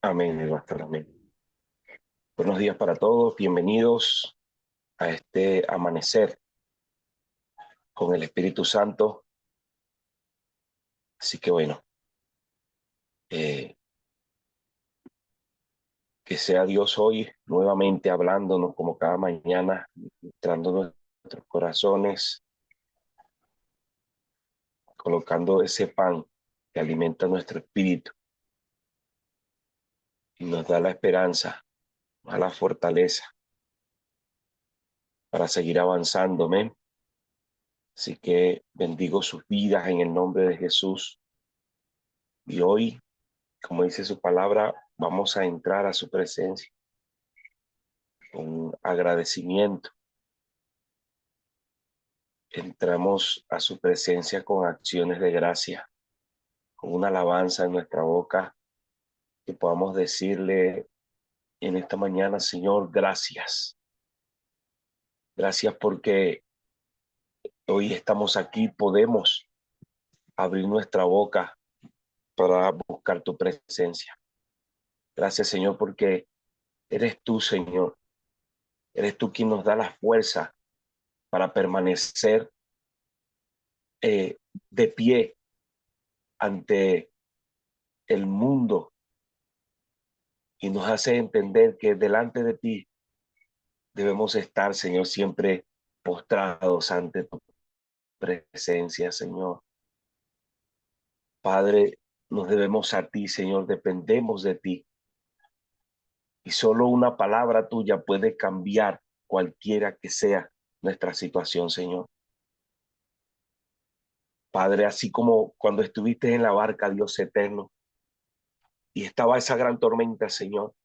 Amén, mi pastor, amén. Buenos días para todos, bienvenidos a este amanecer con el Espíritu Santo. Así que bueno, eh, que sea Dios hoy nuevamente hablándonos como cada mañana, entrando en nuestros corazones, colocando ese pan que alimenta nuestro espíritu y nos da la esperanza, nos da la fortaleza para seguir avanzando, amén. Así que bendigo sus vidas en el nombre de Jesús. Y hoy, como dice su palabra, vamos a entrar a su presencia con agradecimiento. Entramos a su presencia con acciones de gracia, con una alabanza en nuestra boca, que podamos decirle en esta mañana: Señor, gracias. Gracias porque hoy estamos aquí, podemos abrir nuestra boca para buscar tu presencia. Gracias, Señor, porque eres tú, Señor. Eres tú quien nos da la fuerza para permanecer eh, de pie ante el mundo, y nos hace entender que delante de ti debemos estar, Señor, siempre postrados ante tu presencia, Señor. Padre, nos debemos a ti, Señor, dependemos de ti, y solo una palabra tuya puede cambiar cualquiera que sea nuestra situación, Señor. Padre, así como cuando estuviste en la barca, Dios eterno, y estaba esa gran tormenta, Señor,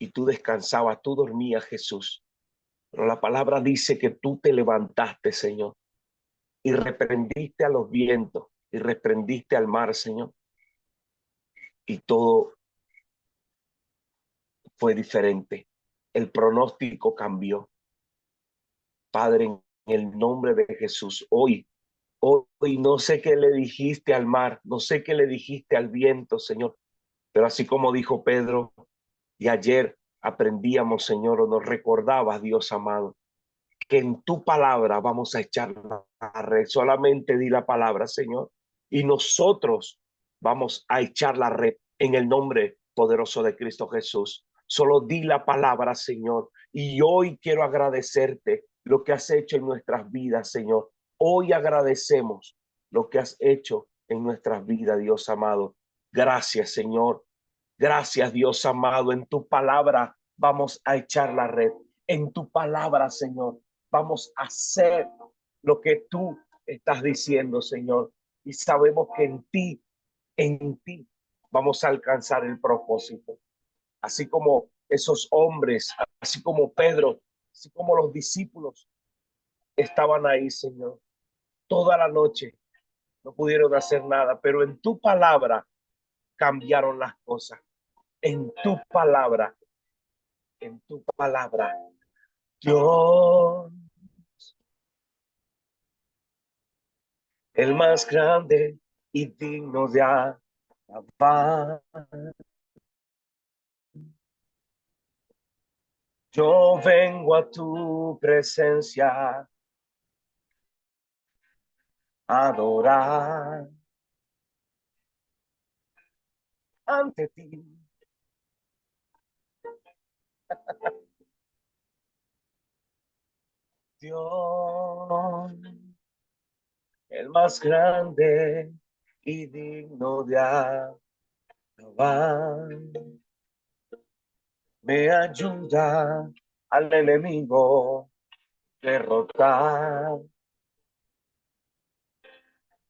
y tú descansabas, tú dormías, Jesús. Pero la palabra dice que tú te levantaste, Señor, y reprendiste a los vientos y reprendiste al mar, Señor, y todo fue diferente. El pronóstico cambió. Padre, en el nombre de Jesús, hoy no sé qué le dijiste al mar, no sé qué le dijiste al viento, Señor, pero así como dijo Pedro, y ayer aprendíamos, Señor, o nos recordabas, Dios amado, que en tu palabra vamos a echar la red. Solamente di la palabra, Señor, y nosotros vamos a echar la red en el nombre poderoso de Cristo Jesús. Solo di la palabra, Señor, y hoy quiero agradecerte lo que has hecho en nuestras vidas, Señor. Hoy agradecemos lo que has hecho en nuestras vidas, Dios amado. Gracias, Señor. Gracias, Dios amado. En tu palabra vamos a echar la red. En tu palabra, Señor, vamos a hacer lo que tú estás diciendo, Señor. Y sabemos que en ti vamos a alcanzar el propósito. Así como esos hombres, así como Pedro, así como los discípulos estaban ahí, Señor, toda la noche no pudieron hacer nada, pero en tu palabra cambiaron las cosas. En tu palabra, en tu palabra, Dios, el más grande y digno de alabar. Yo vengo a tu presencia a adorar ante ti. Dios, el más grande y digno de alabar. Me ayuda al enemigo derrotar.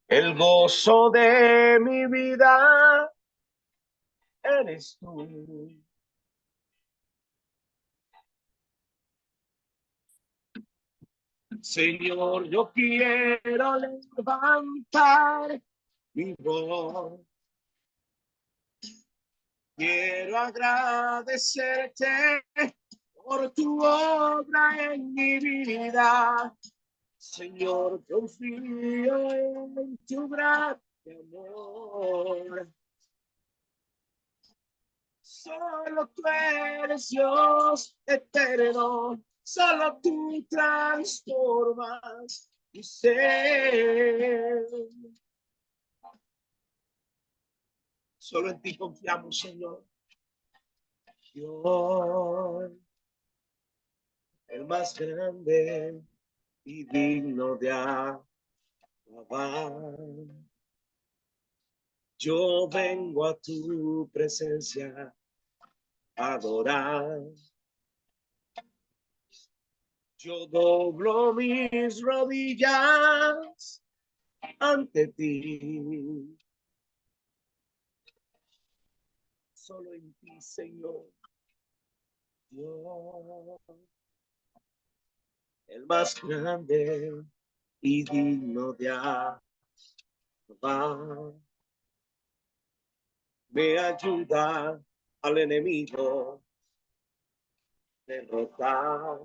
El gozo de mi vida eres tú. Señor, yo quiero levantar mi voz. Quiero agradecerte por tu obra en mi vida. Señor, confío en tu gran amor. Solo tú eres Dios eterno, solo tú transformas mi ser. Solo en ti confiamos, Señor. Dios, el más grande y digno de alabar. Yo vengo a tu presencia a adorar. Yo doblo mis rodillas ante ti. Solo en ti, Señor. Dios, el más grande y digno de alabar. Me ayuda al enemigo derrotar.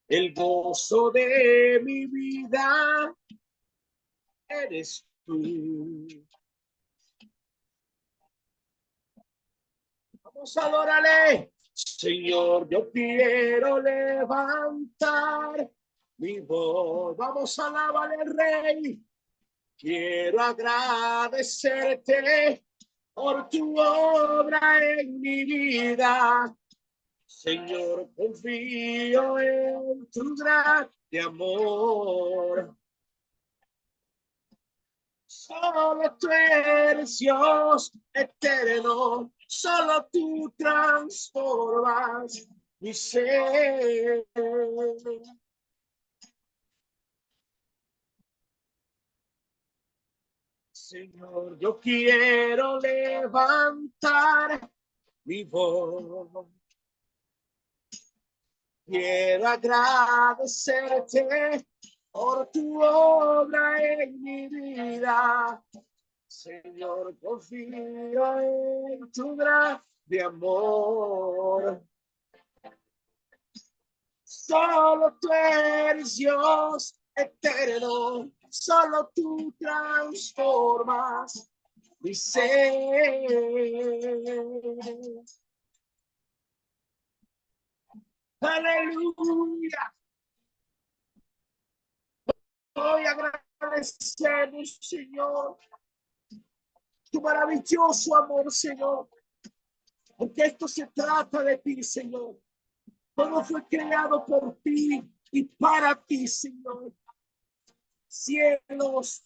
El gozo de mi vida eres tú. Vamos a adorarle. Señor, yo quiero levantar mi voz. Vamos a alabar al Rey. Quiero agradecerte por tu obra en mi vida. Señor, confío en tu grande amor. Solo tú eres Dios eterno, solo tú transformas mi ser. Señor, yo quiero levantar mi voz. Quiero agradecerte por tu obra en mi vida. Señor, confío en tu grande amor. Solo tú eres Dios eterno, solo tú transformas mi ser. Aleluya. Voy a agradecer, Señor, tu maravilloso amor, Señor, porque esto se trata de ti, Señor. Todo fue creado por ti y para ti, Señor. Cielos,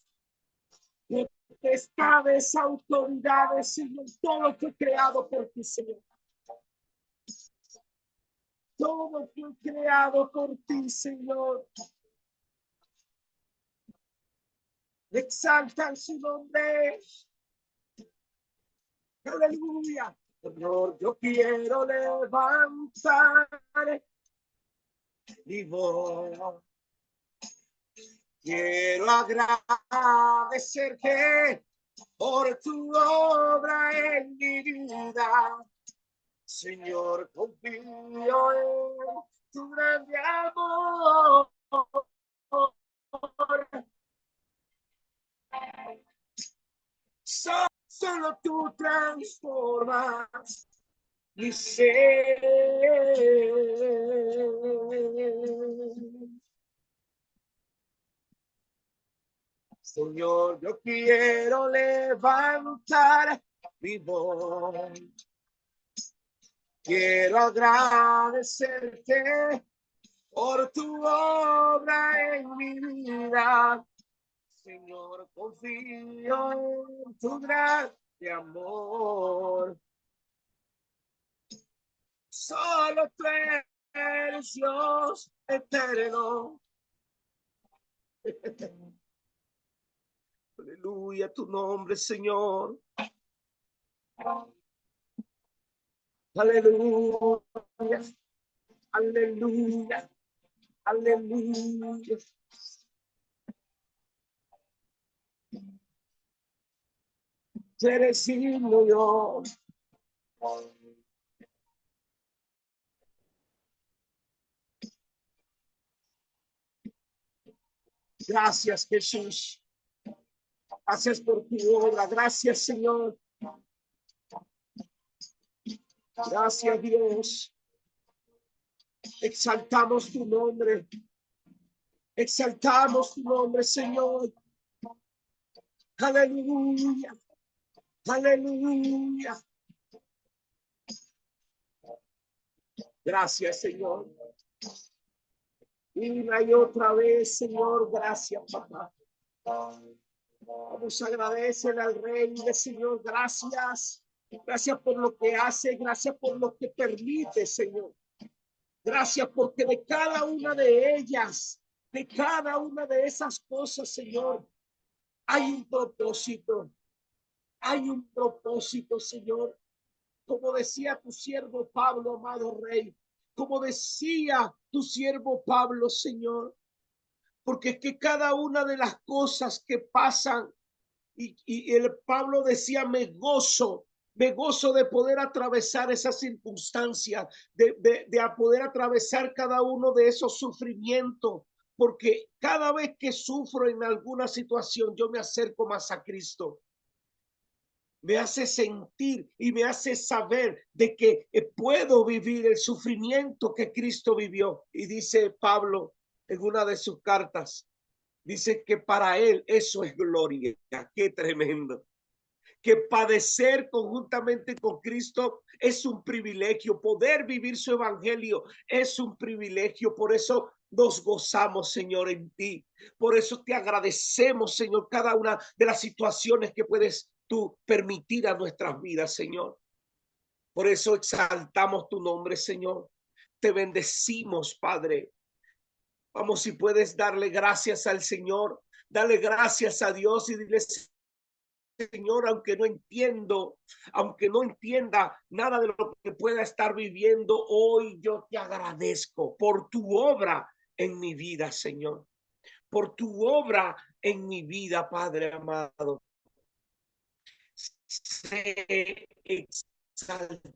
potestades, autoridades, Señor, todo fue creado por ti, Señor. Todo fue creado por ti, Señor. Exaltan su nombre. Aleluya. Señor, yo quiero levantar mi voz. Quiero agradecerte por tu obra en mi vida. Señor, confío en tu grande amor. Solo tú transformas mi ser. Señor, yo quiero levantar mi voz. Quiero agradecerte por tu obra en mi vida. Señor, confío en tu grande amor. Solo tú eres Dios eterno. Aleluya, tu nombre, Señor. Aleluya, aleluya, aleluya. Eres himno, Dios. Gracias, Jesús. Gracias por tu obra. Gracias, Señor. Gracias, Dios. Exaltamos tu nombre. Exaltamos tu nombre, Señor. Aleluya. Aleluya. Gracias, Señor. Una y otra vez, Señor, gracias, papá. Vamos a agradecerle al Rey del Señor. Gracias. Gracias por lo que hace. Gracias por lo que permite, Señor. Gracias porque de cada una de ellas, de cada una de esas cosas, Señor, hay un propósito. Hay un propósito, Señor. Como decía tu siervo Pablo, amado Rey. Como decía tu siervo Pablo, Señor. Porque es que cada una de las cosas que pasan, y el Pablo decía, me gozo de poder atravesar esas circunstancias, de poder atravesar cada uno de esos sufrimientos, porque cada vez que sufro en alguna situación, yo me acerco más a Cristo. Me hace sentir y me hace saber de que puedo vivir el sufrimiento que Cristo vivió. Y dice Pablo en una de sus cartas, dice que para él eso es gloria. Qué tremendo. Que padecer conjuntamente con Cristo es un privilegio. Poder vivir su evangelio es un privilegio. Por eso nos gozamos, Señor, en ti. Por eso te agradecemos, Señor, cada una de las situaciones que puedes tú permitir a nuestras vidas, Señor. Por eso exaltamos tu nombre, Señor. Te bendecimos, Padre. Vamos, si puedes darle gracias al Señor, dale gracias a Dios y dile, Señor, aunque no entienda nada de lo que pueda estar viviendo hoy, yo te agradezco por tu obra en mi vida, Señor, por tu obra en mi vida, Padre amado. Sé exaltado,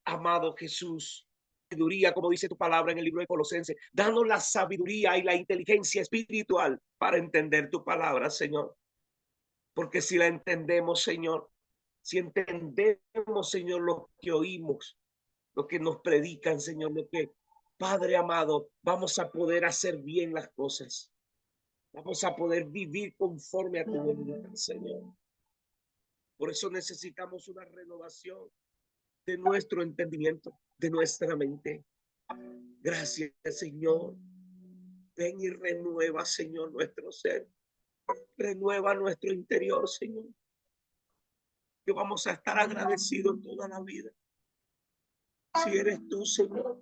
amado Jesús. Sabiduría, como dice tu palabra en el libro de Colosenses, danos la sabiduría y la inteligencia espiritual para entender tu palabra, Señor. Porque si la entendemos, Señor, si entendemos, Señor, lo que oímos, lo que nos predican, Señor, lo que, Padre amado, vamos a poder hacer bien las cosas. Vamos a poder vivir conforme a tu voluntad, Señor. Por eso necesitamos una renovación de nuestro entendimiento, de nuestra mente. Gracias, Señor. Ven y renueva, Señor, nuestro ser. Renueva nuestro interior, Señor. Que vamos a estar agradecidos toda la vida. Si eres tú, Señor,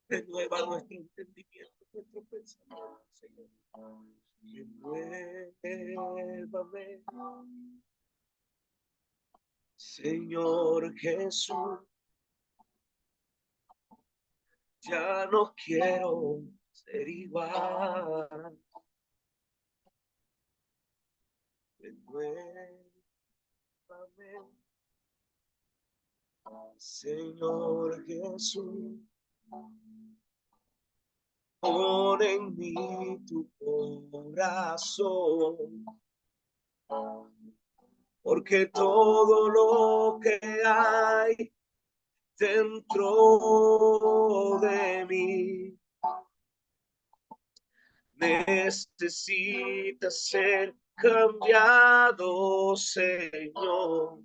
renueva nuestro entendimiento, nuestro pensamiento, Señor. Renuévame, Señor Jesús. Ya no quiero ser igual. Renuévame, Señor Jesús. Pon en mí tu corazón, porque todo lo que hay dentro de mí necesita ser cambiado, Señor.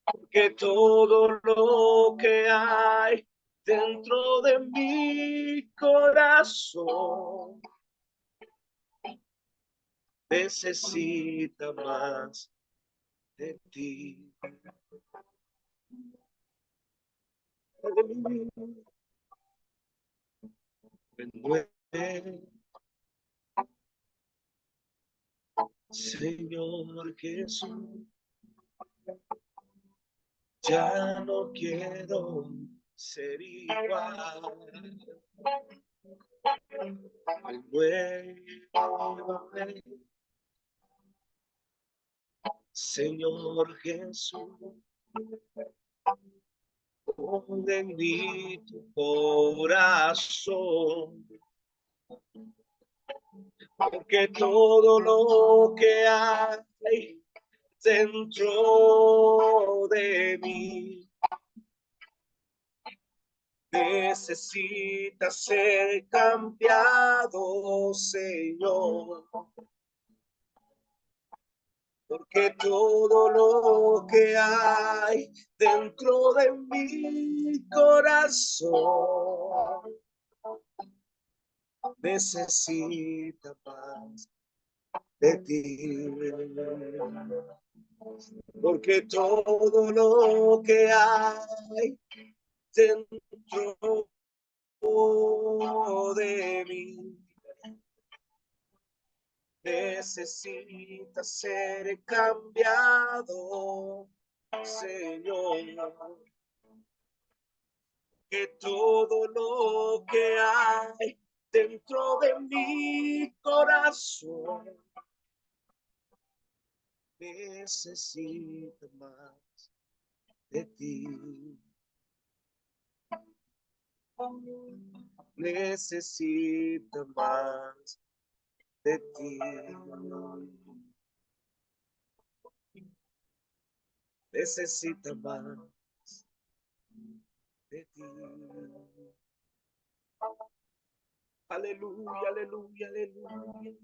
Porque todo lo que hay dentro de mi corazón necesita más de ti. Señor Jesús, ya no quiero ser igual. Renuévame, Señor Jesús, pon en mí tu corazón, porque todo lo que hay dentro de mí necesita ser cambiado, Señor. Porque todo lo que hay dentro de mi corazón necesita más de ti. Porque todo lo que hay dentro de mí necesita ser cambiado, Señor. Que todo lo que hay dentro de mi corazón necesita más de ti. Necesita más de ti. Necesita más de ti. Aleluya, aleluya, aleluya.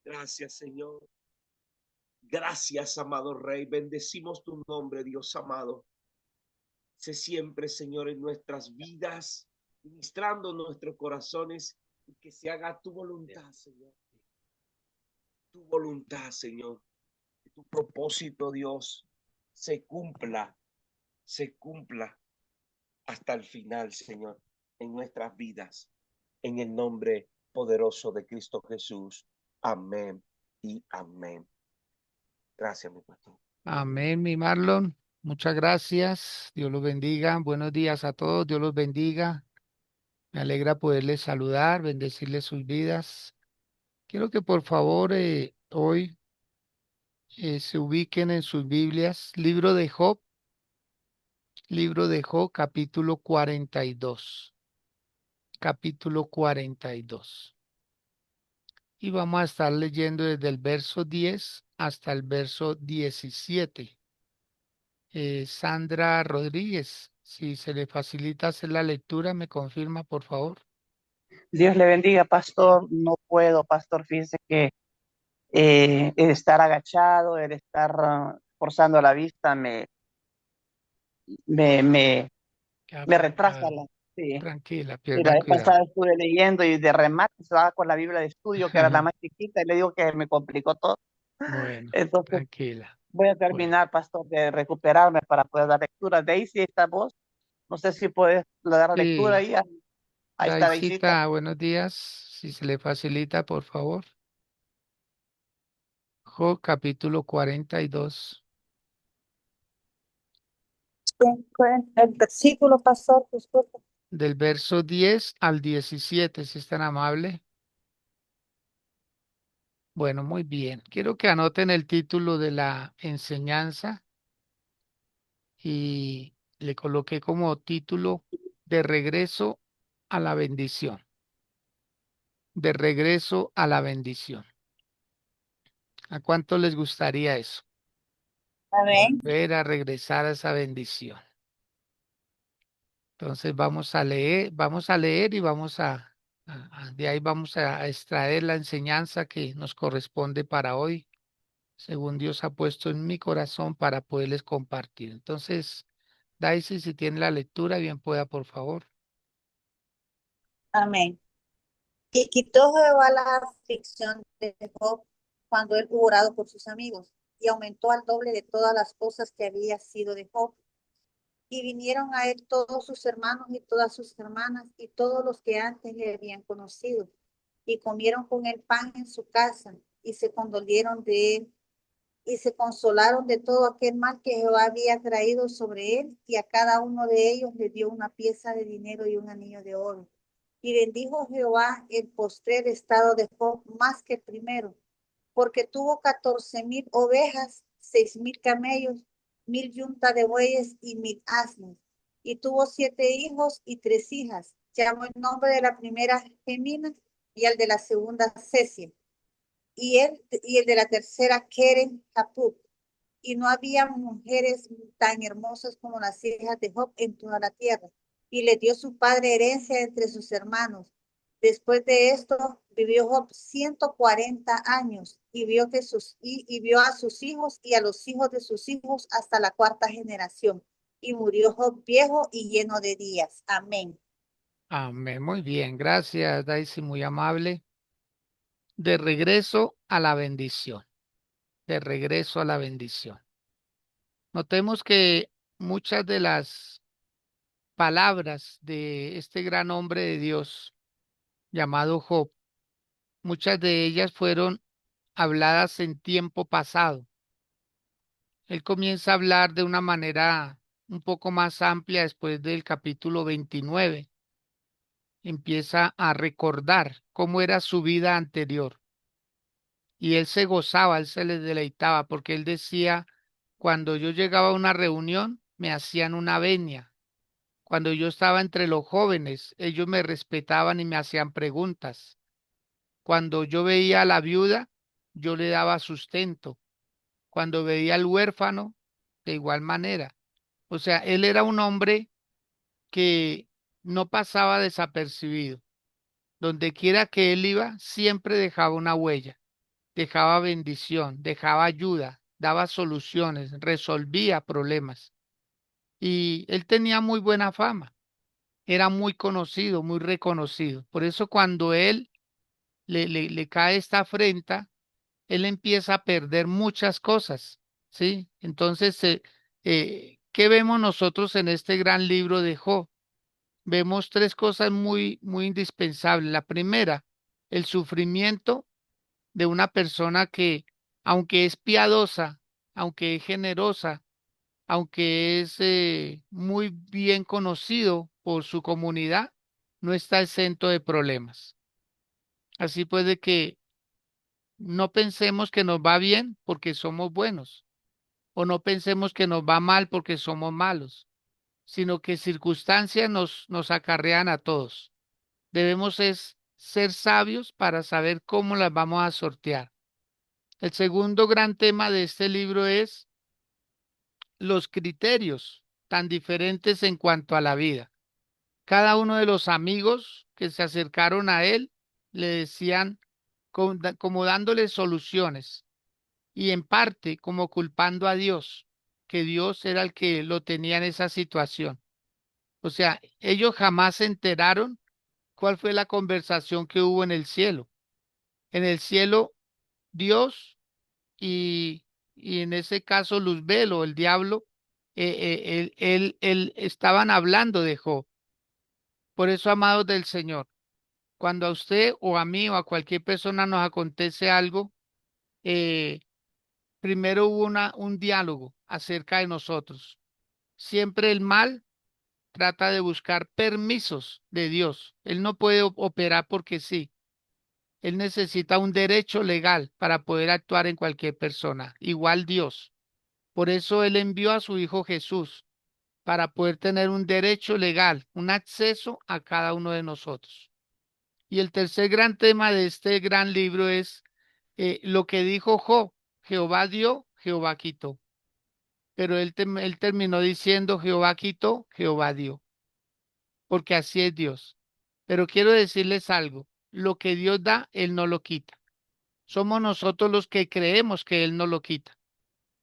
Gracias, Señor. Gracias, amado Rey. Bendecimos tu nombre, Dios amado. Sé siempre, Señor, en nuestras vidas, ministrando nuestros corazones, y que se haga tu voluntad, Señor. Tu voluntad, Señor. Que tu propósito, Dios, se cumpla hasta el final, Señor, en nuestras vidas. En el nombre poderoso de Cristo Jesús. Amén y amén. Gracias, mi pastor. Amén, mi Marlon. Muchas gracias. Dios los bendiga. Buenos días a todos. Dios los bendiga. Me alegra poderles saludar, bendecirles sus vidas. Quiero que por favor hoy se ubiquen en sus Biblias. Libro de Job, capítulo 42. Capítulo 42. Y vamos a estar leyendo desde el verso 10 hasta el verso 17. Sandra Rodríguez, si se le facilita hacer la lectura, me confirma, por favor. Dios le bendiga, pastor. No puedo, pastor. Fíjese que el estar agachado, el estar forzando la vista me, me, me retrasa. Sí. Tranquila, Y la pierda vez cuidado. pasada estuve leyendo y de remate se va con la Biblia de estudio, que era la más chiquita, y le digo que me complicó todo. Bueno, Entonces tranquila. voy a Bueno, terminar, pastor, de recuperarme para poder dar lectura. Daisy, ¿está vos? No sé si puedes dar lectura sí, ahí. Ahí está Daisita. Daisita, buenos días. Si se le facilita, por favor. Job, capítulo 42. El versículo, pastor, disculpe. Del verso 10 al 17, si es tan amable. Bueno, muy bien. Quiero que anoten el título de la enseñanza y le coloqué como título de regreso a la bendición. De regreso a la bendición. ¿A cuánto les gustaría eso? Amén. Volver a regresar a esa bendición. Entonces vamos a leer y de ahí vamos a extraer la enseñanza que nos corresponde para hoy, según Dios ha puesto en mi corazón para poderles compartir. Entonces, Daisy, si tiene la lectura, bien pueda, por favor. Amén. Y quitó Jehová la aflicción de Job cuando él hubo orado por sus amigos, y aumentó al doble de todas las cosas que había sido de Job. Y vinieron a él todos sus hermanos y todas sus hermanas y todos los que antes le habían conocido, y comieron con él pan en su casa, y se condolieron de él, y se consolaron de todo aquel mal que Jehová había traído sobre él, y a cada uno de ellos le dio una pieza de dinero y un anillo de oro. Y bendijo Jehová el postrer estado de Job más que el primero, porque tuvo 14,000 ovejas, 6,000 camellos, 1,000 yuntas de bueyes y 1,000 asnos. Y tuvo 7 hijos y 3 hijas. llamó el nombre de la primera Gemina y el de la segunda Cesia, y el de la tercera Keren Hapuk. Y no había mujeres tan hermosas como las hijas de Job en toda la tierra. Y le dio su padre herencia entre sus hermanos. Después de esto vivió Job 140 años y vio a sus hijos y a los hijos de sus hijos hasta la cuarta generación. Y murió Job viejo y lleno de días. Amén. Amén. Muy bien. Gracias, Daisy, muy amable. De regreso a la bendición. De regreso a la bendición. Notemos que muchas de las palabras de este gran hombre de Dios llamado Job, muchas de ellas fueron habladas en tiempo pasado. Él comienza a hablar de una manera un poco más amplia después del capítulo 29. Empieza a recordar cómo era su vida anterior. Y él se gozaba, él se le deleitaba, porque él decía, cuando yo llegaba a una reunión, me hacían una venia. Cuando yo estaba entre los jóvenes, ellos me respetaban y me hacían preguntas. Cuando yo veía a la viuda, yo le daba sustento. Cuando veía al huérfano, de igual manera. O sea, él era un hombre que no pasaba desapercibido. Donde quiera que él iba, siempre dejaba una huella, dejaba bendición, dejaba ayuda, daba soluciones, resolvía problemas. Y él tenía muy buena fama, era muy conocido, muy reconocido. Por eso cuando él le cae esta afrenta, él empieza a perder muchas cosas, ¿sí? Entonces, ¿qué vemos nosotros en este gran libro de Job? Vemos tres cosas muy, muy indispensables. La primera, el sufrimiento de una persona que, aunque es piadosa, aunque es generosa, aunque es muy bien conocido por su comunidad, no está exento de problemas. Así puede que no pensemos que nos va bien porque somos buenos, o no pensemos que nos va mal porque somos malos, sino que circunstancias nos acarrean a todos. Debemos ser sabios para saber cómo las vamos a sortear. El segundo gran tema de este libro es los criterios tan diferentes en cuanto a la vida. Cada uno de los amigos que se acercaron a él le decían como dándole soluciones y en parte como culpando a Dios, que Dios era el que lo tenía en esa situación. O sea, ellos jamás se enteraron cuál fue la conversación que hubo en el cielo. En el cielo, Dios y, y en ese caso Luzbel o el diablo, él estaban hablando de Job. Por eso, amados del Señor, cuando a usted o a mí o a cualquier persona nos acontece algo, eh, primero hubo un diálogo acerca de nosotros. Siempre el mal trata de buscar permisos de Dios. Él no puede operar porque sí. Él necesita un derecho legal para poder actuar en cualquier persona. Igual Dios. Por eso Él envió a su Hijo Jesús para poder tener un derecho legal, un acceso a cada uno de nosotros. Y el tercer gran tema de este gran libro es lo que dijo Job. Jehová dio, Jehová quitó. Pero él terminó diciendo Jehová quitó, Jehová dio. Porque así es Dios. Pero quiero decirles algo. Lo que Dios da, Él no lo quita. Somos nosotros los que creemos que Él no lo quita.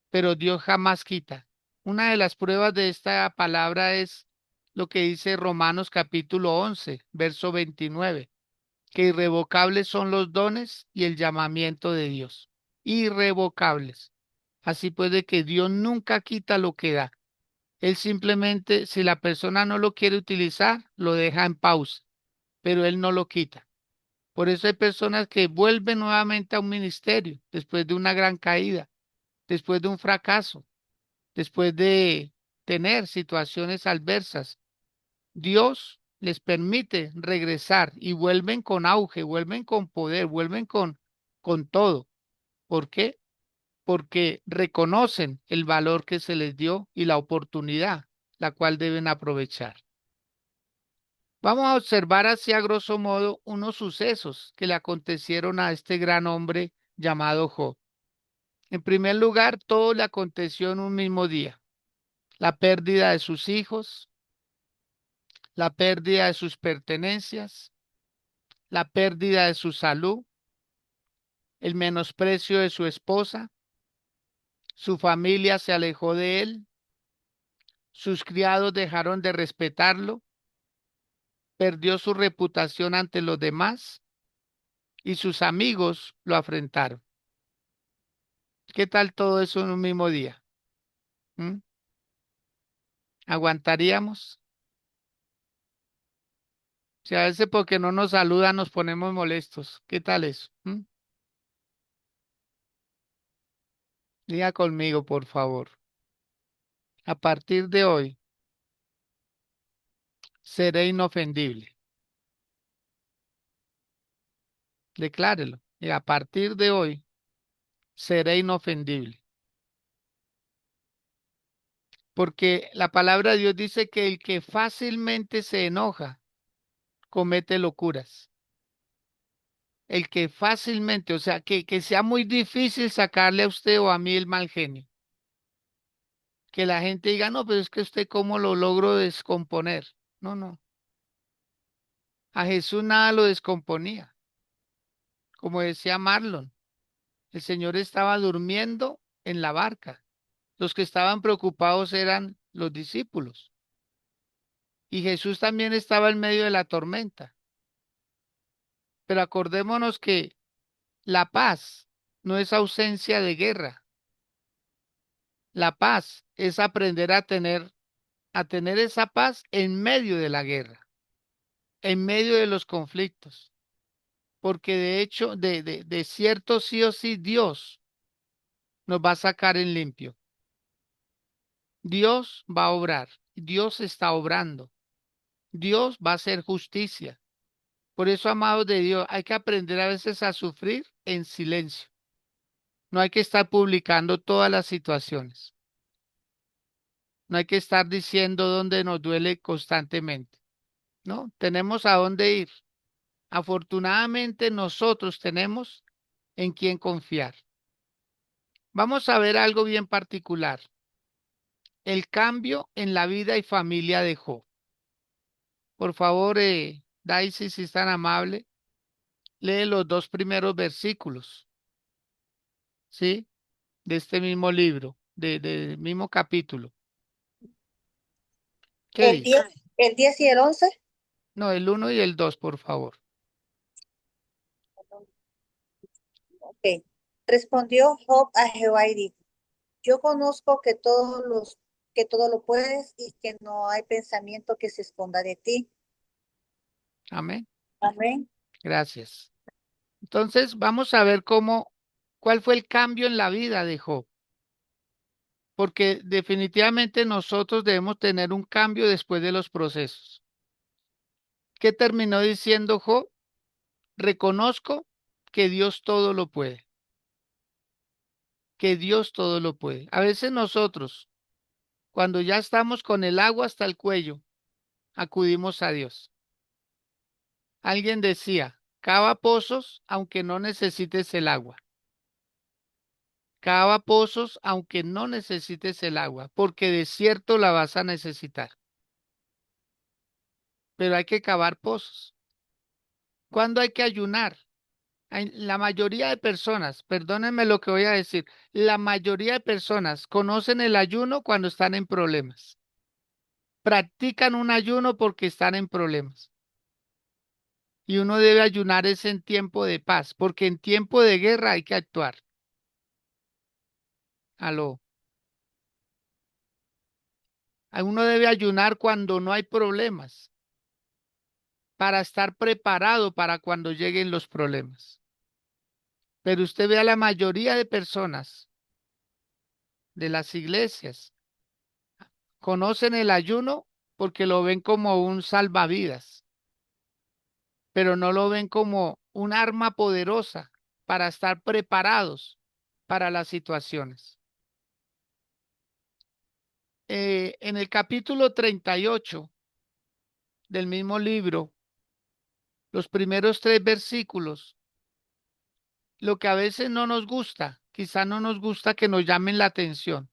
Pero Dios jamás quita. Una de las pruebas de esta palabra es lo que dice Romanos capítulo 11, verso 29, que irrevocables son los dones y el llamamiento de Dios. Irrevocables. Así puede que Dios nunca quita lo que da. Él simplemente, si la persona no lo quiere utilizar, lo deja en pausa, pero Él no lo quita. Por eso hay personas que vuelven nuevamente a un ministerio después de una gran caída, después de un fracaso, después de tener situaciones adversas. Dios les permite regresar y vuelven con auge, vuelven con poder, vuelven con todo. ¿Por qué? Porque reconocen el valor que se les dio y la oportunidad, la cual deben aprovechar. Vamos a observar así a grosso modo unos sucesos que le acontecieron a este gran hombre llamado Job. En primer lugar, todo le aconteció en un mismo día. La pérdida de sus hijos, la pérdida de sus pertenencias, la pérdida de su salud, el menosprecio de su esposa, su familia se alejó de él, sus criados dejaron de respetarlo, perdió su reputación ante los demás y sus amigos lo afrentaron. ¿Qué tal todo eso en un mismo día? ¿Mm? ¿Aguantaríamos? Si a veces porque no nos saludan nos ponemos molestos. ¿Qué tal eso? ¿Mm? Diga conmigo, por favor. A partir de hoy, seré inofendible. Declárelo. Y a partir de hoy, seré inofendible. Porque la palabra de Dios dice que el que fácilmente se enoja, comete locuras. El que fácilmente, o sea, que sea muy difícil sacarle a usted o a mí el mal genio. Que la gente diga, no, pero es que usted cómo lo logro descomponer. No, no. A Jesús nada lo descomponía. Como decía Marlon, el Señor estaba durmiendo en la barca. Los que estaban preocupados eran los discípulos. Y Jesús también estaba en medio de la tormenta. Pero acordémonos que la paz no es ausencia de guerra. La paz es aprender a tener esa paz en medio de la guerra, en medio de los conflictos. Porque de hecho, de cierto sí o sí, Dios nos va a sacar en limpio. Dios va a obrar. Dios está obrando. Dios va a hacer justicia. Por eso, amados de Dios, hay que aprender a veces a sufrir en silencio. No hay que estar publicando todas las situaciones. No hay que estar diciendo dónde nos duele constantemente. No, tenemos a dónde ir. Afortunadamente nosotros tenemos en quién confiar. Vamos a ver algo bien particular. El cambio en la vida y familia de Job. Por favor, Daisy, si es tan amable, lee los 2 primeros versículos, ¿sí? De este mismo libro, del mismo capítulo. ¿Qué El dice? 10, el 10 y el 11. No, el 1 y el 2, por favor. Ok. Respondió Job a Jehová y dijo, yo conozco que todo lo puedes y que no hay pensamiento que se esconda de ti. Amén. Amén. Gracias. Entonces, vamos a ver cuál fue el cambio en la vida de Job. Porque definitivamente nosotros debemos tener un cambio después de los procesos. ¿Qué terminó diciendo Job? Reconozco que Dios todo lo puede. Que Dios todo lo puede. A veces nosotros, cuando ya estamos con el agua hasta el cuello, acudimos a Dios. Alguien decía, cava pozos aunque no necesites el agua. Cava pozos aunque no necesites el agua, porque de cierto la vas a necesitar. Pero hay que cavar pozos. ¿Cuándo hay que ayunar? La mayoría de personas, perdónenme lo que voy a decir, la mayoría de personas conocen el ayuno cuando están en problemas. Practican un ayuno porque están en problemas. Y uno debe ayunar es en tiempo de paz, porque en tiempo de guerra hay que actuar. Aló. Uno debe ayunar cuando no hay problemas, para estar preparado para cuando lleguen los problemas. Pero usted ve a la mayoría de personas de las iglesias, conocen el ayuno porque lo ven como un salvavidas, pero no lo ven como un arma poderosa para estar preparados para las situaciones. En el capítulo 38 del mismo libro, los primeros 3 versículos, lo que a veces no nos gusta, quizá no nos gusta que nos llamen la atención,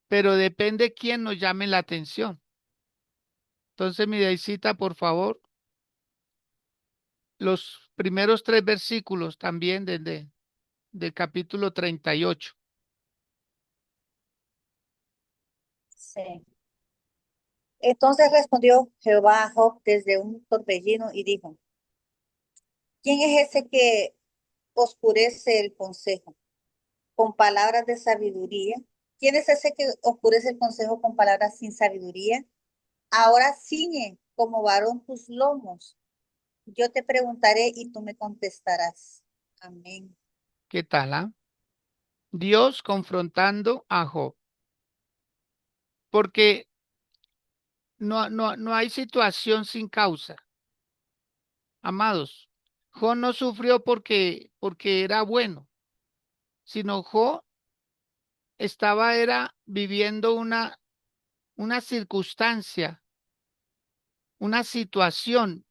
pero depende quién nos llame la atención. Entonces, mi Deisita, por favor, los primeros 3 versículos también del capítulo 38. Sí. Entonces respondió Jehová a Job desde un torbellino y dijo, ¿quién es ese que oscurece el consejo con palabras de sabiduría? ¿Quién es ese que oscurece el consejo con palabras sin sabiduría? Ahora ciñe como varón tus lomos. Yo te preguntaré y tú me contestarás. Amén. ¿Qué tal, ah? Dios confrontando a Job, porque no hay situación sin causa. Amados, Job no sufrió porque era bueno, sino Job era viviendo una circunstancia, una situación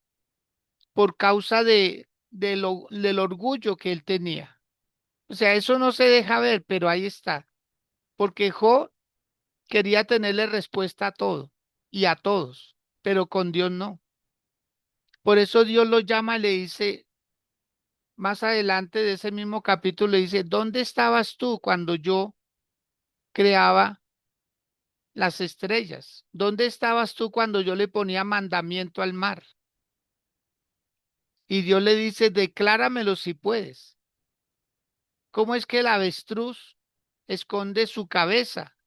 por causa del orgullo que él tenía. O sea, eso no se deja ver, pero ahí está. Porque Job quería tenerle respuesta a todo y a todos, pero con Dios no. Por eso Dios lo llama y le dice, más adelante de ese mismo capítulo, le dice, ¿dónde estabas tú cuando yo creaba las estrellas? ¿Dónde estabas tú cuando yo le ponía mandamiento al mar? Y Dios le dice, decláramelo si puedes. ¿Cómo es que el avestruz esconde su cabeza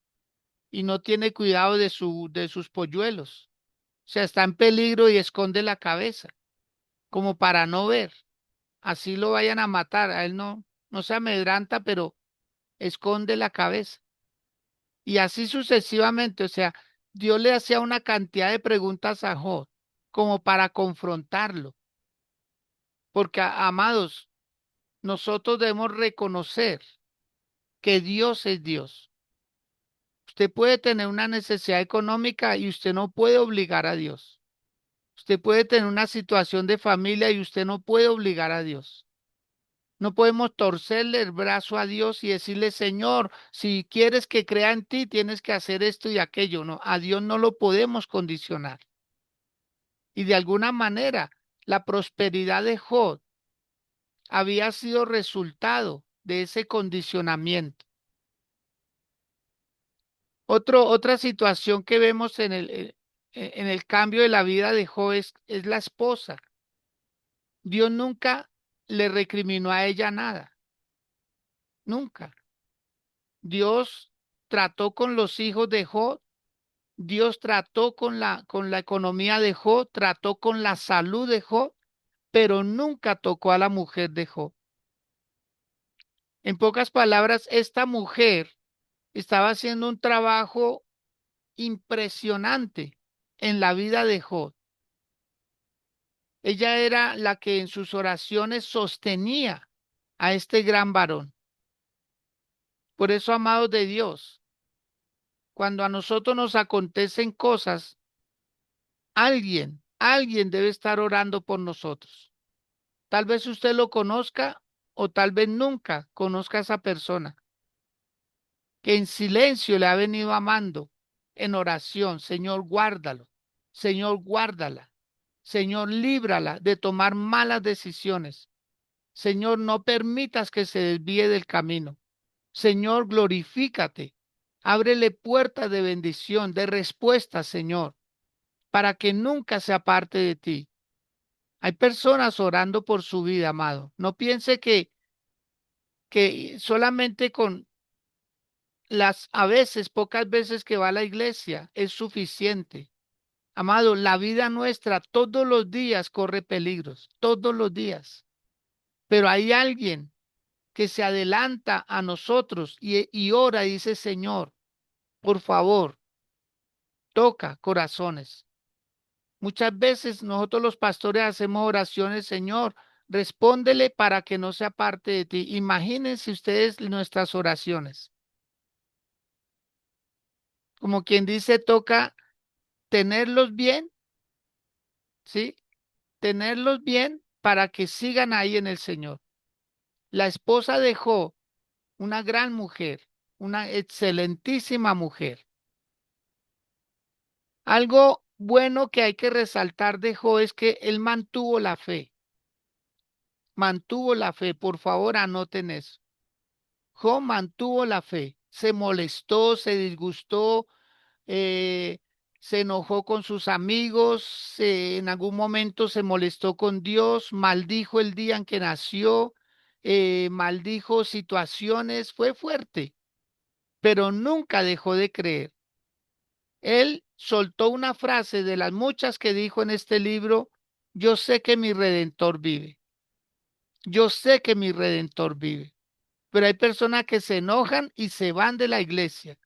y no tiene cuidado de sus polluelos? O sea, está en peligro y esconde la cabeza, como para no ver. Así lo vayan a matar. A él no se amedranta, pero esconde la cabeza. Y así sucesivamente. O sea, Dios le hacía una cantidad de preguntas a Job, como para confrontarlo. Porque, amados, nosotros debemos reconocer que Dios es Dios. Usted puede tener una necesidad económica y usted no puede obligar a Dios. Usted puede tener una situación de familia y usted no puede obligar a Dios. No podemos torcerle el brazo a Dios y decirle, Señor, si quieres que crea en ti, tienes que hacer esto y aquello. No, a Dios no lo podemos condicionar. Y de alguna manera, la prosperidad de Job había sido resultado de ese condicionamiento. Otra situación que vemos en el cambio de la vida de Job es la esposa. Dios nunca le recriminó a ella nada, nunca. Dios trató con los hijos de Job, Dios trató con la economía de Job, trató con la salud de Job, pero nunca tocó a la mujer de Job. En pocas palabras, esta mujer estaba haciendo un trabajo impresionante en la vida de Job. Ella era la que en sus oraciones sostenía a este gran varón. Por eso, amados de Dios, cuando a nosotros nos acontecen cosas, alguien debe estar orando por nosotros. Tal vez usted lo conozca o tal vez nunca conozca a esa persona que en silencio le ha venido amando en oración. Señor, guárdalo. Señor, guárdala. Señor, líbrala de tomar malas decisiones. Señor, no permitas que se desvíe del camino. Señor, glorifícate. Ábrele puertas de bendición, de respuesta, Señor, para que nunca se aparte de ti. Hay personas orando por su vida, amado. No piense que solamente con a veces, pocas veces que va a la iglesia es suficiente. Amado, la vida nuestra todos los días corre peligros, todos los días. Pero hay alguien que se adelanta a nosotros y ora y dice, Señor, por favor, toca corazones. Muchas veces nosotros los pastores hacemos oraciones, Señor, respóndele para que no sea parte de ti. Imagínense ustedes nuestras oraciones. Como quien dice, toca tenerlos bien ¿sí? Tenerlos bien para que sigan ahí en el Señor. La esposa de Job, una gran mujer, una excelentísima mujer. Algo bueno que hay que resaltar de Job es que él mantuvo la fe. Mantuvo la fe. Por favor, anoten eso. Job mantuvo la fe. Se molestó, se disgustó, eh, se enojó con sus amigos, en algún momento se molestó con Dios, maldijo el día en que nació, maldijo situaciones, fue fuerte, pero nunca dejó de creer. Él soltó una frase de las muchas que dijo en este libro: yo sé que mi Redentor vive, yo sé que mi Redentor vive. Pero hay personas que se enojan y se van de la iglesia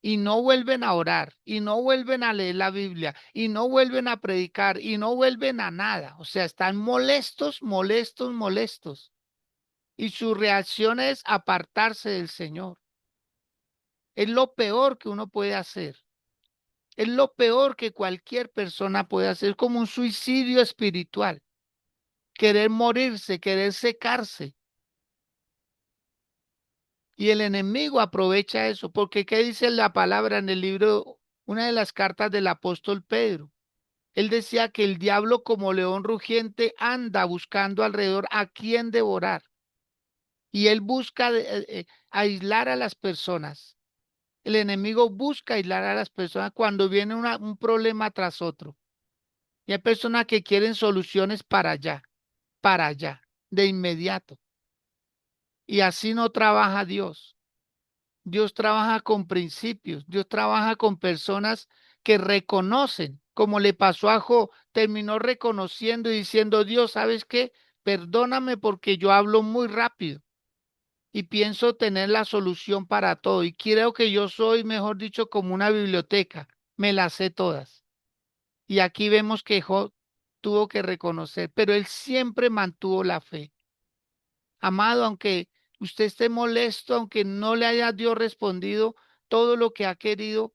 y no vuelven a orar, y no vuelven a leer la Biblia, y no vuelven a predicar, y no vuelven a nada. O sea, están molestos, molestos, molestos. Y su reacción es apartarse del Señor. Es lo peor que uno puede hacer. Es lo peor que cualquier persona puede hacer. Es como un suicidio espiritual. Querer morirse, querer secarse. Y el enemigo aprovecha eso, porque ¿qué dice la palabra en el libro, una de las cartas del apóstol Pedro? Él decía que el diablo como león rugiente anda buscando alrededor a quien devorar. Y él busca aislar a las personas. El enemigo busca aislar a las personas cuando viene un problema tras otro. Y hay personas que quieren soluciones para allá, de inmediato. Y así no trabaja Dios. Dios trabaja con principios, Dios trabaja con personas que reconocen, como le pasó a Job, terminó reconociendo y diciendo: Dios, ¿sabes qué? Perdóname porque yo hablo muy rápido y pienso tener la solución para todo. Y creo que yo soy, mejor dicho, como una biblioteca, me las sé todas. Y aquí vemos que Job tuvo que reconocer, pero él siempre mantuvo la fe. Amado, aunque usted esté molesto, aunque no le haya Dios respondido todo lo que ha querido,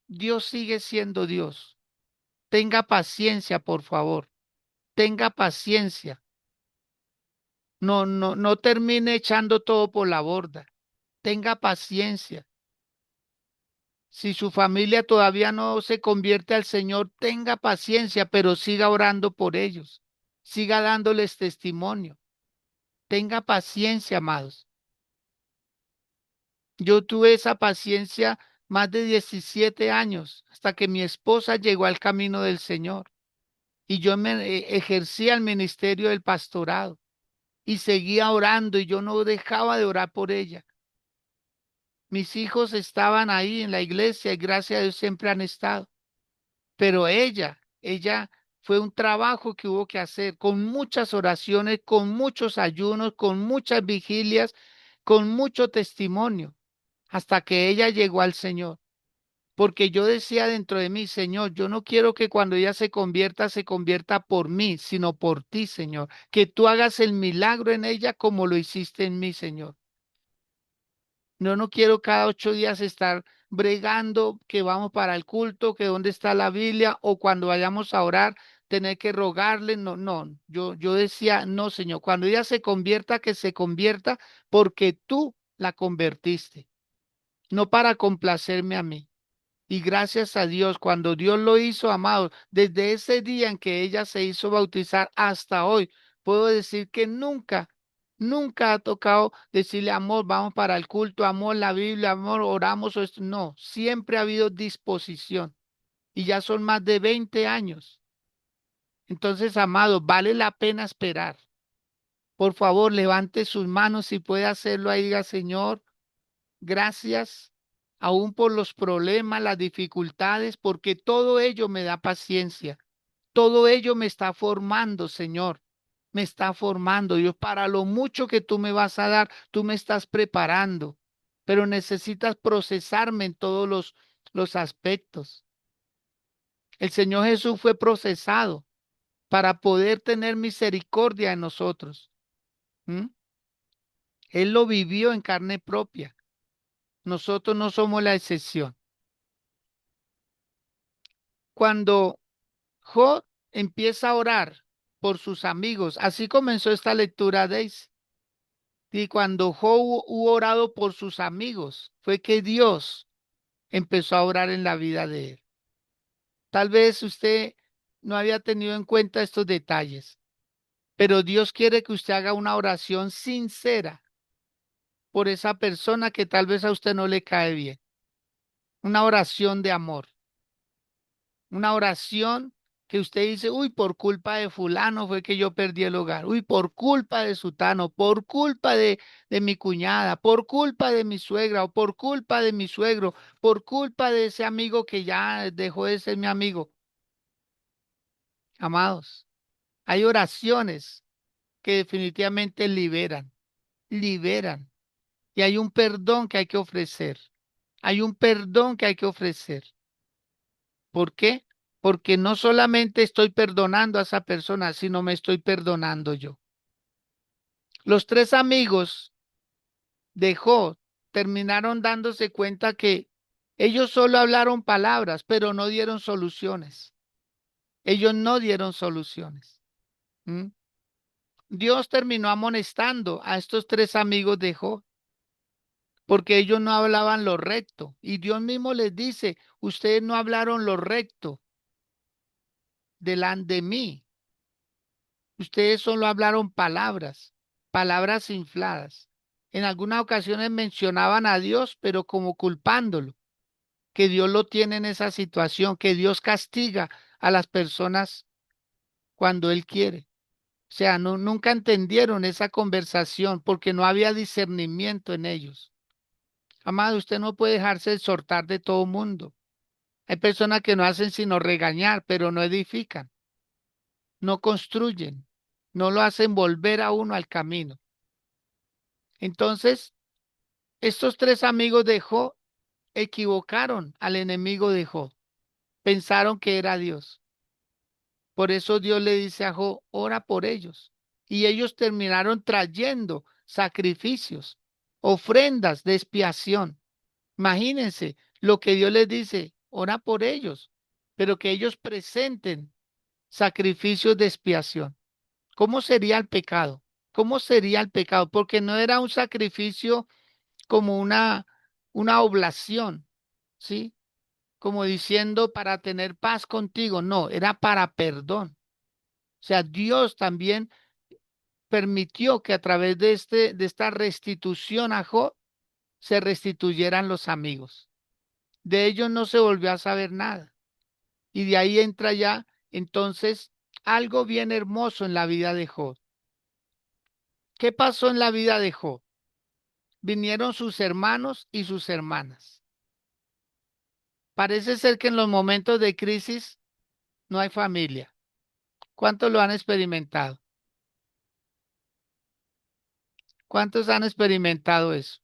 Dios sigue siendo Dios. Tenga paciencia, por favor. Tenga paciencia. No termine echando todo por la borda. Tenga paciencia. Si su familia todavía no se convierte al Señor, tenga paciencia, pero siga orando por ellos. Siga dándoles testimonio. Tenga paciencia, amados. Yo tuve esa paciencia más de 17 años hasta que mi esposa llegó al camino del Señor y yo ejercía el ministerio del pastorado y seguía orando y yo no dejaba de orar por ella. Mis hijos estaban ahí en la iglesia y gracias a Dios siempre han estado, pero ella fue un trabajo que hubo que hacer con muchas oraciones, con muchos ayunos, con muchas vigilias, con mucho testimonio, hasta que ella llegó al Señor. Porque yo decía dentro de mí: Señor, yo no quiero que cuando ella se convierta por mí, sino por ti, Señor. Que tú hagas el milagro en ella como lo hiciste en mí, Señor. No quiero cada 8 días estar bregando que vamos para el culto, que dónde está la Biblia, o cuando vayamos a orar, tener que rogarle. No. Yo decía: no, Señor, cuando ella se convierta, que se convierta porque tú la convertiste, no para complacerme a mí. Y gracias a Dios, cuando Dios lo hizo, amado, desde ese día en que ella se hizo bautizar hasta hoy, puedo decir que nunca ha tocado decirle: amor, vamos para el culto, amor, la Biblia, amor, oramos o esto. No, siempre ha habido disposición y ya son más de 20 años. Entonces, amado, vale la pena esperar. Por favor, levante sus manos si puede hacerlo ahí, diga: Señor, gracias, aún por los problemas, las dificultades, porque todo ello me da paciencia. Todo ello me está formando, Señor. Me está formando. Dios, para lo mucho que tú me vas a dar, tú me estás preparando. Pero necesitas procesarme en todos los aspectos. El Señor Jesús fue procesado para poder tener misericordia en nosotros. ¿Mm? Él lo vivió en carne propia. Nosotros no somos la excepción. Cuando Job empieza a orar por sus amigos. Así comenzó esta lectura, Daisy. Y cuando Job hubo orado por sus amigos, fue que Dios empezó a orar en la vida de él. Tal vez usted no había tenido en cuenta estos detalles, pero Dios quiere que usted haga una oración sincera por esa persona que tal vez a usted no le cae bien. Una oración de amor. Una oración que usted dice, uy, por culpa de fulano fue que yo perdí el hogar. Uy, por culpa de sutano, por culpa de mi cuñada, por culpa de mi suegra o por culpa de mi suegro, por culpa de ese amigo que ya dejó de ser mi amigo. Amados, hay oraciones que definitivamente liberan. Y hay un perdón que hay que ofrecer. Hay un perdón que hay que ofrecer. ¿Por qué? Porque no solamente estoy perdonando a esa persona, sino me estoy perdonando yo. Los tres amigos de Job terminaron dándose cuenta que ellos solo hablaron palabras, pero no dieron soluciones. Ellos no dieron soluciones. ¿Mm? Dios terminó amonestando a estos tres amigos de Job porque ellos no hablaban lo recto. Y Dios mismo les dice, ustedes no hablaron lo recto delante de mí. Ustedes solo hablaron palabras, palabras infladas. En algunas ocasiones mencionaban a Dios, pero como culpándolo, que Dios lo tiene en esa situación, que Dios castiga a las personas cuando Él quiere. O sea, nunca entendieron esa conversación porque no había discernimiento en ellos. Amado, usted no puede dejarse exhortar de todo mundo. Hay personas que no hacen sino regañar, pero no edifican, no construyen, no lo hacen volver a uno al camino. Entonces, estos tres amigos de Job equivocaron al enemigo de Job. Pensaron que era Dios. Por eso Dios le dice a Job, ora por ellos. Y ellos terminaron trayendo sacrificios, ofrendas de expiación. Imagínense lo que Dios les dice, ora por ellos, pero que ellos presenten sacrificios de expiación. ¿Cómo sería el pecado? ¿Cómo sería el pecado? Porque no era un sacrificio como una oblación, ¿sí? Como diciendo para tener paz contigo. No, era para perdón. O sea, Dios también permitió que a través de esta restitución a Job se restituyeran los amigos. De ellos no se volvió a saber nada. Y de ahí entra ya entonces algo bien hermoso en la vida de Job. ¿Qué pasó en la vida de Job? Vinieron sus hermanos y sus hermanas. Parece ser que en los momentos de crisis no hay familia. ¿Cuántos lo han experimentado? ¿Cuántos han experimentado eso?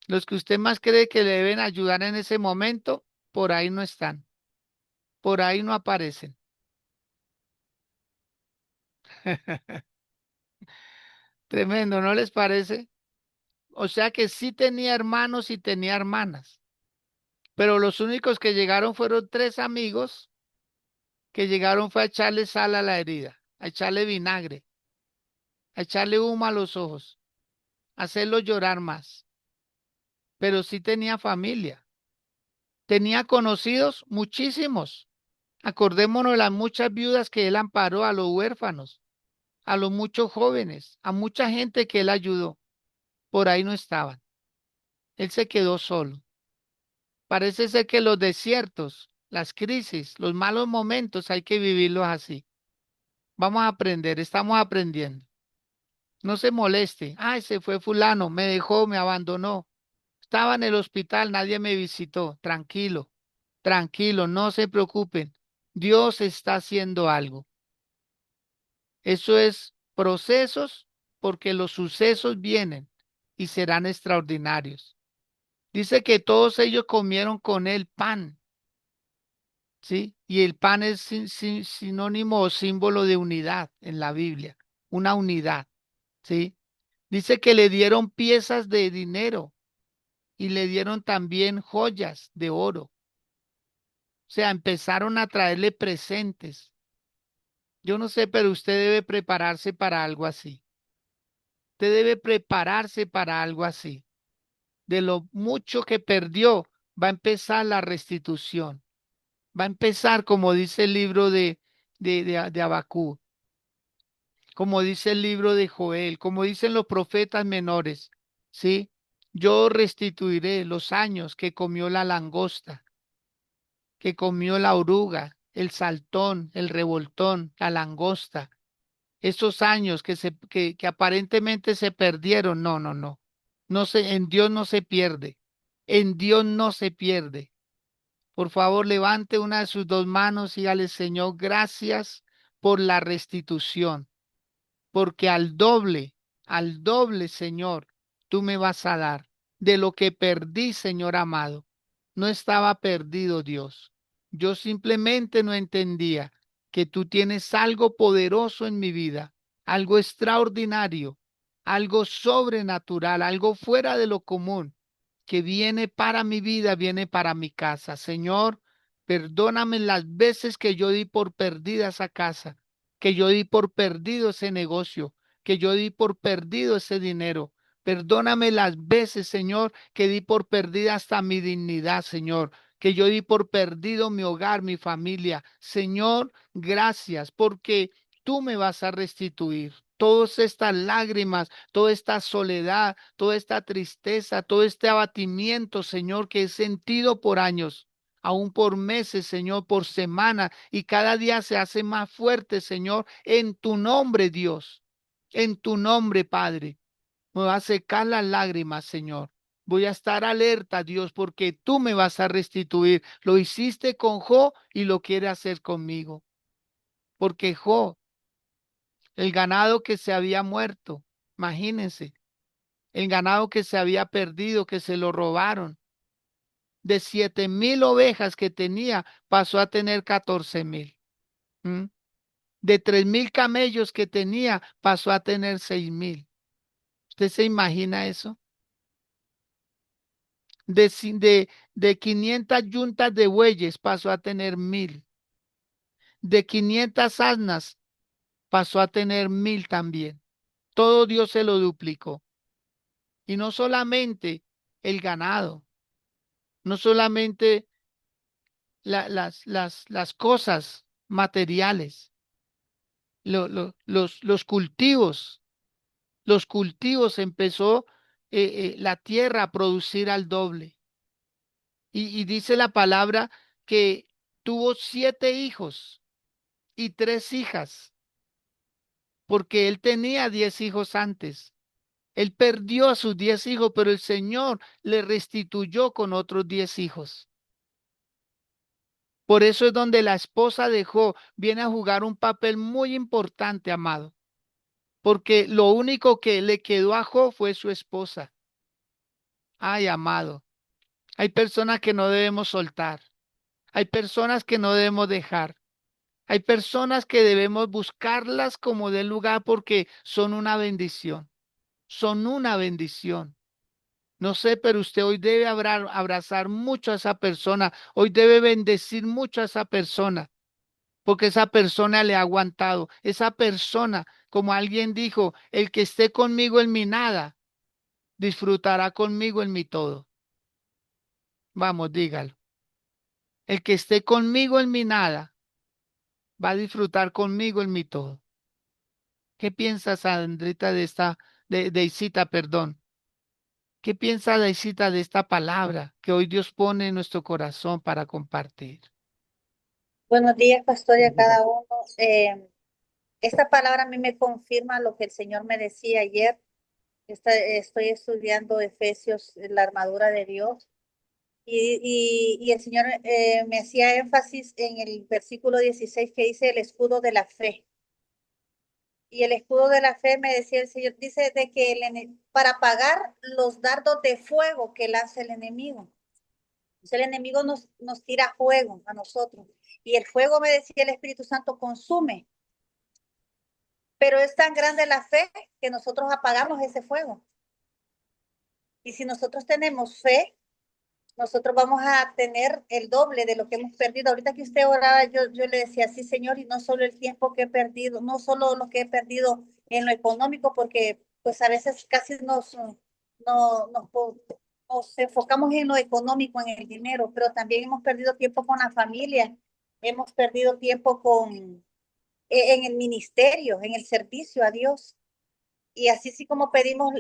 Los que usted más cree que le deben ayudar en ese momento, por ahí no están. Por ahí no aparecen. Tremendo, ¿no les parece? O sea que sí tenía hermanos y tenía hermanas, pero los únicos que llegaron fueron tres amigos que llegaron fue a echarle sal a la herida, a echarle vinagre, a echarle humo a los ojos, a hacerlo llorar más. Pero sí tenía familia, tenía conocidos muchísimos. Acordémonos de las muchas viudas que él amparó, a los huérfanos, a los muchos jóvenes, a mucha gente que él ayudó. Por ahí no estaban. Él se quedó solo. Parece ser que los desiertos, las crisis, los malos momentos hay que vivirlos así. Vamos a aprender, estamos aprendiendo. No se moleste. Ay, se fue fulano, me dejó, me abandonó. Estaba en el hospital, nadie me visitó. Tranquilo, tranquilo, no se preocupen. Dios está haciendo algo. Eso es procesos porque los sucesos vienen y serán extraordinarios. Dice que todos ellos comieron con él pan, ¿sí? Y el pan es sinónimo o símbolo de unidad en la Biblia, una unidad, ¿sí? Dice que le dieron piezas de dinero y le dieron también joyas de oro. O sea, empezaron a traerle presentes. Yo no sé, pero usted debe prepararse para algo así. Usted debe prepararse para algo así. De lo mucho que perdió, va a empezar la restitución. Va a empezar, como dice el libro de Abacú, como dice el libro de Joel, como dicen los profetas menores, ¿sí? Yo restituiré los años que comió la langosta, que comió la oruga, el saltón, el revoltón, la langosta. Esos años que aparentemente se perdieron, no, no, no. No se, en Dios no se pierde. En Dios no se pierde. Por favor, levante una de sus dos manos y dígale, Señor, gracias por la restitución, porque al doble, Señor, tú me vas a dar de lo que perdí, Señor amado. No estaba perdido, Dios. Yo simplemente no entendía que tú tienes algo poderoso en mi vida, algo extraordinario, algo sobrenatural, algo fuera de lo común, que viene para mi vida, viene para mi casa. Señor, perdóname las veces que yo di por perdida esa casa, que yo di por perdido ese negocio, que yo di por perdido ese dinero. Perdóname las veces, Señor, que di por perdida hasta mi dignidad, Señor, que yo di por perdido mi hogar, mi familia. Señor, gracias porque tú me vas a restituir. Todas estas lágrimas, toda esta soledad, toda esta tristeza, todo este abatimiento, Señor, que he sentido por años, aún por meses, Señor, por semana, y cada día se hace más fuerte, Señor, en tu nombre, Dios, en tu nombre, Padre. Me va a secar las lágrimas, Señor. Voy a estar alerta, Dios, porque tú me vas a restituir. Lo hiciste con Jo y lo quiere hacer conmigo. Porque Jo, el ganado que se había muerto, imagínense, el ganado que se había perdido, que se lo robaron. De 7,000 ovejas que tenía, pasó a tener 14,000. ¿Mm? De 3,000 camellos que tenía, pasó a tener 6,000. ¿Usted se imagina eso? De 500 yuntas de bueyes pasó a tener 1,000. De 500 asnas pasó a tener 1,000 también. Todo Dios se lo duplicó. Y no solamente el ganado, no solamente las cosas materiales, los cultivos empezó la tierra a producir al doble. Y dice la palabra que tuvo 7 hijos y 3 hijas, porque él tenía 10 hijos antes. Él perdió a sus 10 hijos, pero el Señor le restituyó con otros 10 hijos. Por eso es donde la esposa de Job viene a jugar un papel muy importante, amado, porque lo único que le quedó a Job fue su esposa. Ay, amado, hay personas que no debemos soltar, hay personas que no debemos dejar. Hay personas que debemos buscarlas como del lugar porque son una bendición. Son una bendición. No sé, pero usted hoy debe abrazar mucho a esa persona. Hoy debe bendecir mucho a esa persona porque esa persona le ha aguantado. Esa persona, como alguien dijo, el que esté conmigo en mi nada, disfrutará conmigo en mi todo. Vamos, dígalo. El que esté conmigo en mi nada, va a disfrutar conmigo en mi todo. ¿Qué piensas, Andrita, de Isita, perdón? ¿Qué piensa Daisita de esta palabra que hoy Dios pone en nuestro corazón para compartir? Buenos días, pastor, y a cada uno. Esta palabra a mí me confirma lo que el Señor me decía ayer. Estoy estudiando Efesios, la armadura de Dios, y el Señor me hacía énfasis en el versículo 16 que dice el escudo de la fe. Y el escudo de la fe, me decía el Señor, dice de que para apagar los dardos de fuego que lanza el enemigo. Entonces, el enemigo nos tira fuego a nosotros. Y el fuego, me decía el Espíritu Santo, consume. Pero es tan grande la fe que nosotros apagamos ese fuego. Y si nosotros tenemos fe, nosotros vamos a tener el doble de lo que hemos perdido. Ahorita que usted oraba, yo le decía, sí, Señor, y no solo el tiempo que he perdido, no solo lo que he perdido en lo económico, porque pues a veces casi no, nos enfocamos en lo económico, en el dinero, pero también hemos perdido tiempo con la familia, hemos perdido tiempo en el ministerio, en el servicio a Dios. Y así sí como pedimos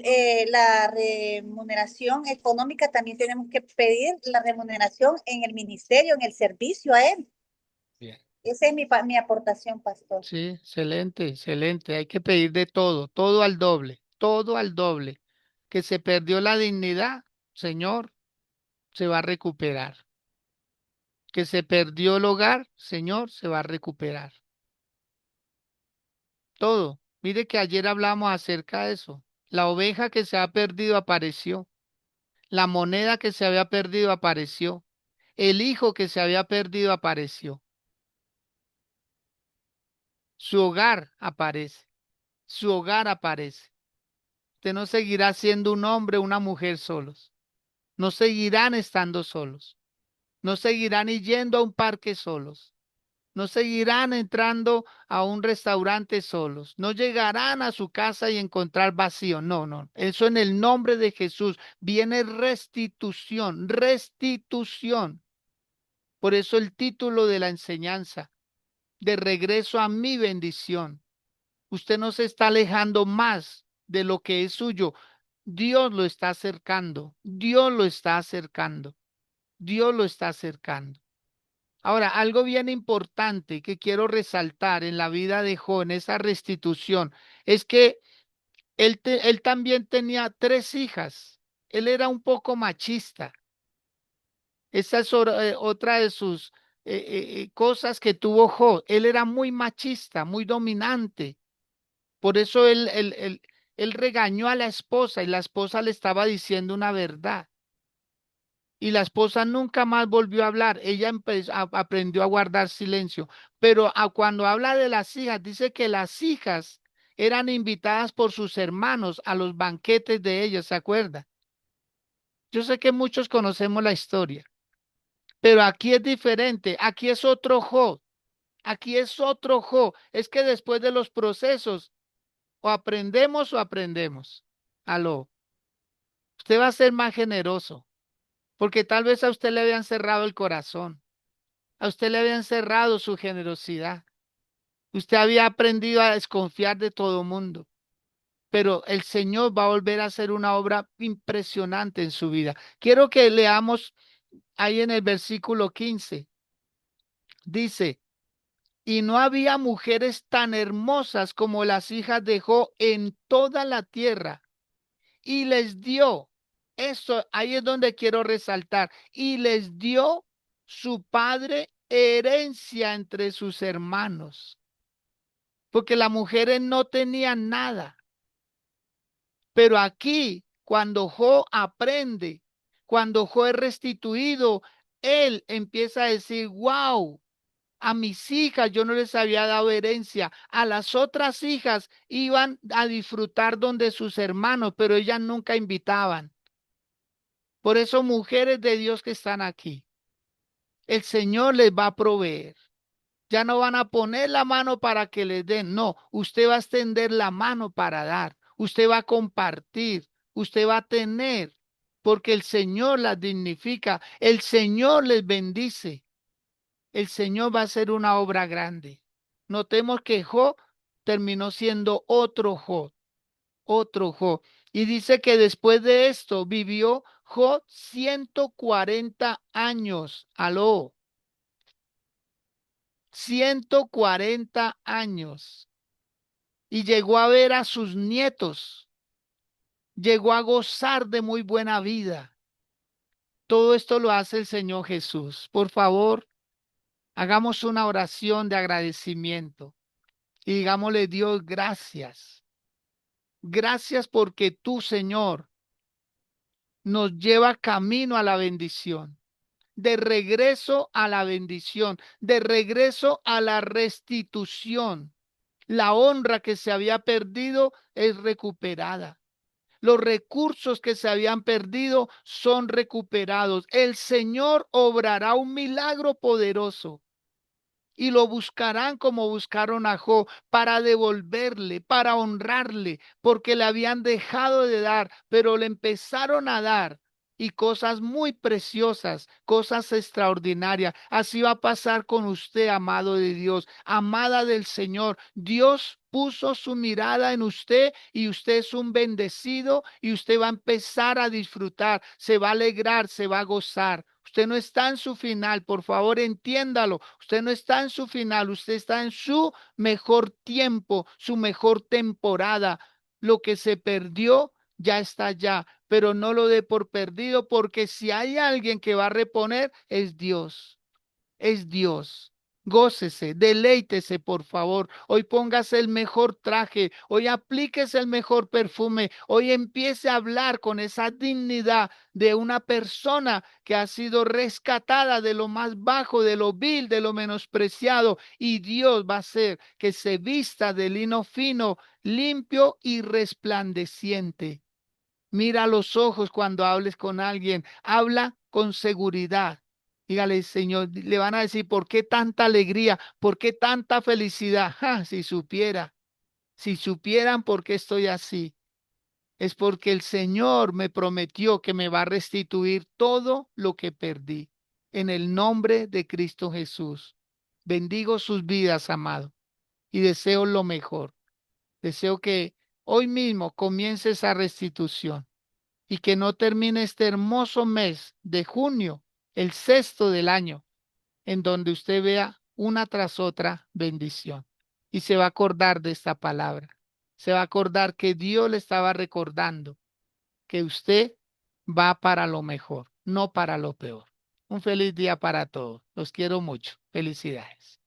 la remuneración económica, también tenemos que pedir la remuneración en el ministerio, en el servicio a Él. Bien. Esa es mi aportación, pastor. Sí, excelente, excelente. Hay que pedir de todo, todo al doble, todo al doble. Que se perdió la dignidad, Señor, se va a recuperar. Que se perdió el hogar, Señor, se va a recuperar. Todo. Mire que ayer hablamos acerca de eso. La oveja que se ha perdido apareció. La moneda que se había perdido apareció. El hijo que se había perdido apareció. Su hogar aparece. Su hogar aparece. Usted no seguirá siendo un hombre o una mujer solos. No seguirán estando solos. No seguirán yendo a un parque solos. No seguirán entrando a un restaurante solos. No llegarán a su casa y encontrar vacío. No, no. Eso en el nombre de Jesús viene restitución, restitución. Por eso el título de la enseñanza, de regreso a mi bendición. Usted no se está alejando más de lo que es suyo. Dios lo está acercando. Dios lo está acercando. Dios lo está acercando. Ahora, algo bien importante que quiero resaltar en la vida de Job, en esa restitución, es que él también tenía 3 hijas. Él era un poco machista. Esa es otra de sus cosas que tuvo Job. Él era muy machista, muy dominante. Por eso él regañó a la esposa y la esposa le estaba diciendo una verdad. Y la esposa nunca más volvió a hablar. Ella aprendió a guardar silencio. Pero cuando habla de las hijas, dice que las hijas eran invitadas por sus hermanos a los banquetes de ellos, ¿se acuerda? Yo sé que muchos conocemos la historia, pero aquí es diferente. Aquí es otro Job. Aquí es otro Job. Es que después de los procesos, o aprendemos o aprendemos. Aló. Usted va a ser más generoso, porque tal vez a usted le habían cerrado el corazón. A usted le habían cerrado su generosidad. Usted había aprendido a desconfiar de todo mundo. Pero el Señor va a volver a hacer una obra impresionante en su vida. Quiero que leamos ahí en el versículo 15. Dice, y no había mujeres tan hermosas como las hijas de Job en toda la tierra. Y les dio, eso ahí es donde quiero resaltar, y les dio su padre herencia entre sus hermanos, porque las mujeres no tenían nada. Pero aquí, cuando Job aprende, cuando Job es restituido, él empieza a decir, wow, a mis hijas yo no les había dado herencia, a las otras hijas iban a disfrutar donde sus hermanos, pero ellas nunca invitaban. Por eso, mujeres de Dios que están aquí, el Señor les va a proveer. Ya no van a poner la mano para que les den, no, usted va a extender la mano para dar, usted va a compartir, usted va a tener, porque el Señor las dignifica, el Señor les bendice, el Señor va a hacer una obra grande. Notemos que Job terminó siendo otro Job, otro Job. Y dice que después de esto vivió Job 140 años. Aló. 140 años. Y llegó a ver a sus nietos. Llegó a gozar de muy buena vida. Todo esto lo hace el Señor Jesús. Por favor, hagamos una oración de agradecimiento. Y digámosle, Dios, gracias. Gracias porque tú, Señor, nos lleva camino a la bendición, de regreso a la bendición, de regreso a la restitución. La honra que se había perdido es recuperada. Los recursos que se habían perdido son recuperados. El Señor obrará un milagro poderoso. Y lo buscarán como buscaron a Job, para devolverle, para honrarle, porque le habían dejado de dar, pero le empezaron a dar. Y cosas muy preciosas, cosas extraordinarias. Así va a pasar con usted, amado de Dios, amada del Señor. Dios puso su mirada en usted y usted es un bendecido y usted va a empezar a disfrutar, se va a alegrar, se va a gozar. Usted no está en su final, por favor, entiéndalo. Usted no está en su final, usted está en su mejor tiempo, su mejor temporada. Lo que se perdió ya está allá, pero no lo dé por perdido, porque si hay alguien que va a reponer, es Dios. Es Dios. Gócese, deleítese, por favor. Hoy póngase el mejor traje, hoy aplíquese el mejor perfume, hoy empiece a hablar con esa dignidad de una persona que ha sido rescatada de lo más bajo, de lo vil, de lo menospreciado, y Dios va a hacer que se vista de lino fino, limpio y resplandeciente. Mira a los ojos cuando hables con alguien, habla con seguridad. Dígale, Señor, le van a decir, ¿por qué tanta alegría? ¿Por qué tanta felicidad? ¡Ja! Si supieran por qué estoy así, es porque el Señor me prometió que me va a restituir todo lo que perdí. En el nombre de Cristo Jesús. Bendigo sus vidas, amado, y deseo lo mejor. Deseo que hoy mismo comience esa restitución y que no termine este hermoso mes de junio, el sexto del año, en donde usted vea una tras otra bendición. Y se va a acordar de esta palabra. Se va a acordar que Dios le estaba recordando que usted va para lo mejor, no para lo peor. Un feliz día para todos. Los quiero mucho. Felicidades.